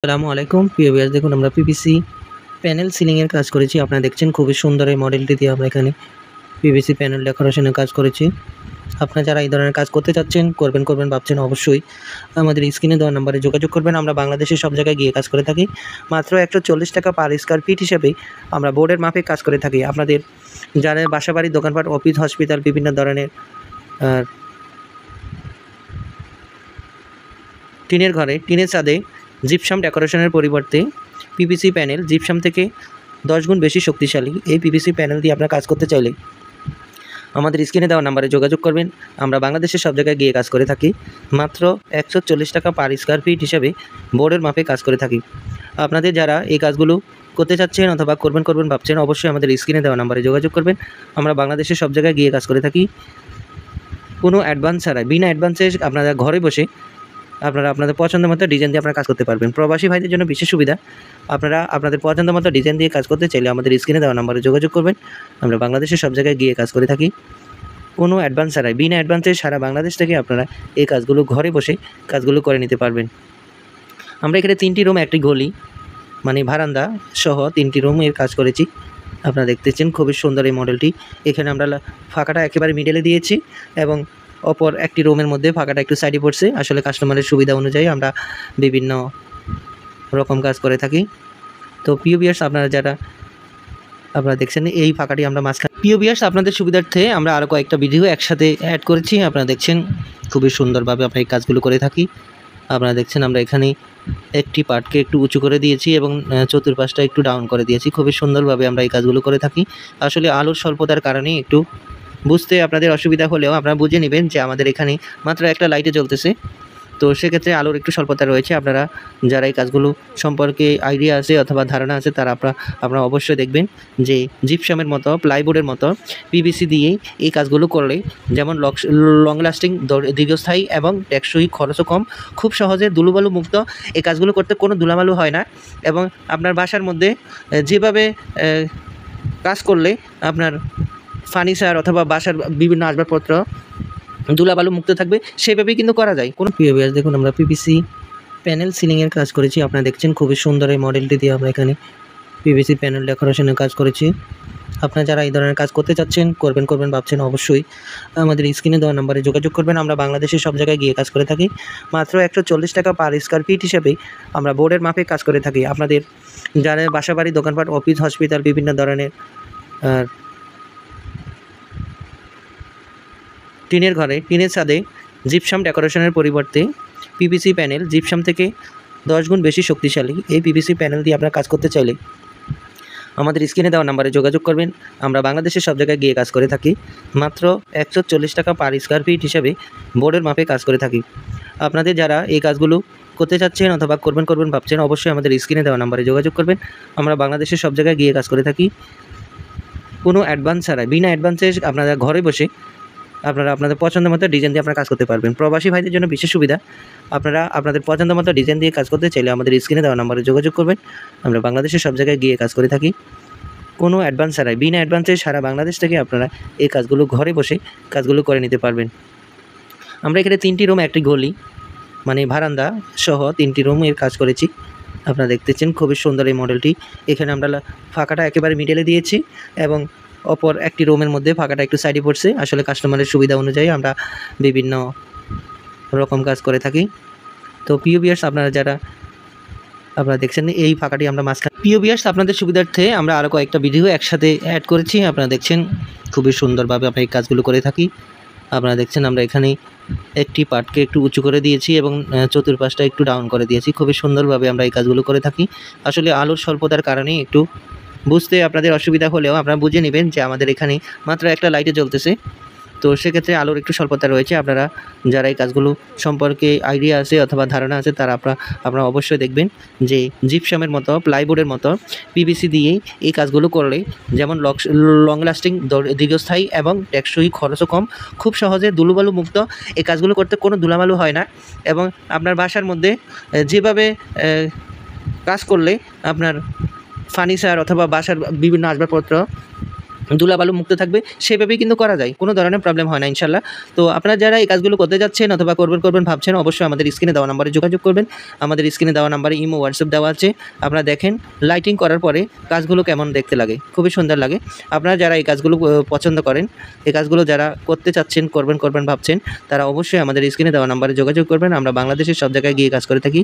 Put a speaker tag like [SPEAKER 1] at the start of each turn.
[SPEAKER 1] আসসালামু আলাইকুম প্রিয় ভিউয়ার্স, দেখুন আমরা পিভিসি প্যানেল সিলিং এর কাজ করেছি। আপনারা দেখছেন খুবই সুন্দর এই মডেলটি দিয়ে আমরা এখানে পিভিসি প্যানেল ডেকোরেশনের কাজ করেছি। আপনারা যারা এই ধরনের কাজ করতে চাচ্ছেন, করবেন ভাবছেন, অবশ্যই আমাদের স্ক্রিনে দেওয়া নাম্বারে যোগাযোগ করবেন। আমরা বাংলাদেশের সব জায়গায় গিয়ে কাজ করে থাকি। মাত্র ৳১৪০ পার স্কয়ার ফিট হিসেবে আমরা বোর্ডের মাপে কাজ করে থাকি। আপনাদের যারা বাসাবাড়ি, দোকানপাট, অফিস, হসপিটাল, বিভিন্ন ধরনের আ টিনের ঘরে, টিনের ছাদে জিপসাম ডেকোরেশনের পরিবর্তে পিভিসি প্যানেল জিপসাম থেকে 10 গুণ বেশি শক্তিশালী এই পিভিসি প্যানেল দিয়ে আপনারা কাজ করতে চাইলে আমাদের স্ক্রিনে দেওয়া নাম্বারে যোগাযোগ করবেন। আমরা বাংলাদেশের সব জায়গায় গিয়ে কাজ করে থাকি। মাত্র ৳১৪০ পার স্কয়ার ফিট হিসাবে বোর্ডের মাপে কাজ করে থাকি। আপনাদের যারা এই কাজগুলো করতে চাচ্ছেন অথবা করবেন ভাবছেন, অবশ্যই আমাদের স্ক্রিনে দেওয়া নাম্বারে যোগাযোগ করবেন। আমরা বাংলাদেশের সব জায়গায় গিয়ে কাজ করে থাকি। কোনো অ্যাডভান্স ছাড়াই, বিনা অ্যাডভান্সে আপনারা ঘরে বসে আপনারা আপনাদের পছন্দ মতো ডিজাইন দিয়ে আপনারা কাজ করতে পারবেন। প্রবাসী ভাইদের জন্য বিশেষ সুবিধা, আপনারা আপনাদের পছন্দ মতো ডিজাইন দিয়ে কাজ করতে চাইলে আমাদের স্ক্রিনে দেওয়া নাম্বারে যোগাযোগ করবেন। আমরা বাংলাদেশের সব জায়গায় গিয়ে কাজ করে থাকি। কোনো অ্যাডভান্স ছাড়াই, বিনা অ্যাডভান্সে সারা বাংলাদেশ থেকে আপনারা এই কাজগুলো ঘরে বসে কাজগুলো করে নিতে পারবেন। আমরা এখানে 3টি রুম, একটি গলি মানে বারান্দা সহ 3টি রুমের কাজ করেছি। আপনারা দেখতেছেন খুবই সুন্দর এই মডেলটি। এখানে আমরা ফাঁকাটা একেবারে মিডলে দিয়েছি এবং অপর একটি রুমের মধ্যে ফাঁকাটা একটু সাইডে পড়ছে। আসলে কাস্টমারের সুবিধা অনুযায়ী আমরা বিভিন্ন রকম কাজ করে থাকি। তো প্রিয় ভিউয়ার্স, আপনারা দেখছেন এই ফাঁকাটি আমরা মাঝখানে। প্রিয় ভিউয়ার্স, আপনাদের সুবিধার্থে আমরা আরও কয়েকটা ভিডিও একসাথে অ্যাড করেছি। আপনারা দেখছেন খুবই সুন্দরভাবে আমরা এই কাজগুলো করে থাকি। আপনারা দেখছেন আমরা এখানে একটি পার্টকে একটু উঁচু করে দিয়েছি এবং চতুর্পাশটা একটু ডাউন করে দিয়েছি। খুবই সুন্দরভাবে আমরা এই কাজগুলো করে থাকি। আসলে আলোর স্বল্পতার কারণে একটু বুঝতে আপনাদের অসুবিধা হলেও আপনারা বুঝে নেবেন যে আমাদের এখানে মাত্র একটা লাইটে জ্বলতেছে। তো সেক্ষেত্রে আলোর একটু স্বল্পতা রয়েছে। আপনারা যারা এই কাজগুলো সম্পর্কে আইডিয়া আছে অথবা ধারণা আছে তারা আপনারা অবশ্যই দেখবেন যে জিপসামের মতো, প্লাইবোর্ডের মতো পিভিসি দিয়েই এই কাজগুলো করলে যেমন লং লাস্টিং, দীর্ঘস্থায়ী এবং টেকসই, খরচও কম, খুব সহজে ধুলোবালু মুক্ত এই কাজগুলো করতে কোনো ধুলাবালু হয় না। এবং আপনার বাসার মধ্যে যেভাবে কাজ করলে আপনার ফার্নিচার অথবা বাসার বিভিন্ন আসবাবপত্র ধুলাবালু মুক্ত থাকবে সেভাবেই কিন্তু করা যায়। কোনো প্রিয় ভিউয়ার্স, দেখুন আমরা পিভিসি প্যানেল সিলিং এর কাজ করেছি। আপনারা দেখছেন খুবই সুন্দর এই মডেলটি দিয়ে আমরা এখানে পিভিসি প্যানেল ডেকোরেশনের কাজ করেছি। আপনারা যারা এই ধরনের কাজ করতে চাচ্ছেন, করবেন ভাবছেন, অবশ্যই আমাদের স্ক্রিনে দেওয়া নাম্বারে যোগাযোগ করবেন। আমরা বাংলাদেশের সব জায়গায় গিয়ে কাজ করে থাকি। মাত্র ৳১৪০ পার স্কয়ার ফিট হিসেবে আমরা বোর্ডের মাপে কাজ করে থাকি। আপনাদের যারা বাসাবাড়ি, দোকানপাট, অফিস, হসপিটাল, বিভিন্ন ধরনের টিনের ঘরে, টিনের ছাদে জিপসাম ডেকোরেশনের পরিবর্তে পিভিসি প্যানেল জিপসাম থেকে 10 গুণ বেশি শক্তিশালী এই পিভিসি প্যানেল দিয়ে আপনারা কাজ করতে চাইলে আমাদের স্ক্রিনে দেওয়া নাম্বারে যোগাযোগ করবেন। আমরা বাংলাদেশের সব জায়গায় গিয়ে কাজ করে থাকি। মাত্র ৳১৪০ পার স্কয়ার ফিট হিসাবে বোর্ডের মাপে কাজ করে থাকি। আপনাদের যারা এই কাজগুলো করতে চাচ্ছেন অথবা করবেন ভাবছেন, অবশ্যই আমাদের স্ক্রিনে দেওয়া নাম্বারে যোগাযোগ করবেন। আমরা বাংলাদেশের সব জায়গায় গিয়ে কাজ করে থাকি। কোনো অ্যাডভান্স ছাড়াই, বিনা অ্যাডভান্সে আপনারা ঘরে বসে আপনারা আপনাদের পছন্দ মতো ডিজাইন দিয়ে আপনারা কাজ করতে পারবেন। প্রবাসী ভাইদের জন্য বিশেষ সুবিধা, আপনারা আপনাদের পছন্দ মতো ডিজাইন দিয়ে কাজ করতে চাইলে আমাদের স্ক্রিনে দেওয়া নাম্বারে যোগাযোগ করবেন। আমরা বাংলাদেশের সব জায়গায় গিয়ে কাজ করে থাকি। কোনো অ্যাডভান্স ছাড়াই, বিনা অ্যাডভান্সে সারা বাংলাদেশ থেকে আপনারা এই কাজগুলো ঘরে বসে কাজগুলো করে নিতে পারবেন। আমরা এখানে 3টি রুম, একটি গলি মানে বারান্দা সহ 3টি রুমের কাজ করেছি। আপনারা দেখতেছেন খুবই সুন্দর এই মডেলটি। এখানে আমরা ফাঁকাটা একেবারে মিডলে দিয়েছি এবং অপর একটি রুমের মধ্যে ফাঁকাটা একটু সাইডে পড়ছে। আসলে কাস্টমারের সুবিধা অনুযায়ী আমরা বিভিন্ন রকম কাজ করে থাকি। তো প্রিয় ভিউয়ার্স, আপনারা দেখছেন এই ফাঁকাটি আমরা মাঝখানে। প্রিয় ভিউয়ার্স, আপনাদের সুবিধার্থে আমরা আরও কয়েকটা ভিডিও একসাথে অ্যাড করেছি। আপনারা দেখছেন খুবই সুন্দরভাবে আমরা এই কাজগুলো করে থাকি। আপনারা দেখছেন আমরা এখানে একটি পার্টকে একটু উঁচু করে দিয়েছি এবং চতুর্পাশটা একটু ডাউন করে দিয়েছি। খুবই সুন্দরভাবে আমরা এই কাজগুলো করে থাকি। আসলে আলোর স্বল্পতার কারণে একটু বুঝতে আপনাদের অসুবিধা হলেও আপনারা বুঝে নেবেন যে আমাদের এখানে মাত্র একটা লাইটে জ্বলতেছে। তো সেক্ষেত্রে আলোর একটু স্বল্পতা রয়েছে। আপনারা যারা এই কাজগুলো সম্পর্কে আইডিয়া আছে অথবা ধারণা আছে তারা আপনারা অবশ্যই দেখবেন যে জিপসামের মতো, প্লাইবোর্ডের মতো পিভিসি দিয়েই এই কাজগুলো করলে যেমন লং লাস্টিং, দীর্ঘস্থায়ী এবং টেকসই, খরচও কম, খুব সহজে ধুলোবালু মুক্ত এই কাজগুলো করতে কোনো ধুলাবালু হয় না। এবং আপনার বাসার মধ্যে যেভাবে কাজ করলে আপনার ফার্নিচার অথবা বাসার বিভিন্ন আসবাবপত্র ধুলাবালু মুক্ত থাকবে, সেভাবেই কিন্তু করা যায়, কোনো ধরনের প্রবলেম হয় না ইনশাল্লাহ। তো আপনারা যারা এই কাজগুলো করতে যাচ্ছেন অথবা করবেন ভাবছেন, অবশ্যই আমাদের স্ক্রিনে দেওয়া নাম্বারে যোগাযোগ করবেন। আমাদের স্ক্রিনে দেওয়া নাম্বারে ইমো, হোয়াটসঅ্যাপ দেওয়া আছে। আপনারা দেখেন লাইটিং করার পরে কাজগুলো কেমন দেখতে লাগে, খুবই সুন্দর লাগে। আপনারা যারা এই কাজগুলো পছন্দ করেন, এই কাজগুলো যারা করতে চাচ্ছেন, করবেন ভাবছেন, তারা অবশ্যই আমাদের স্ক্রিনে দেওয়া নাম্বারে যোগাযোগ করবেন। আমরা বাংলাদেশের সব জায়গায় গিয়ে কাজ করে থাকি।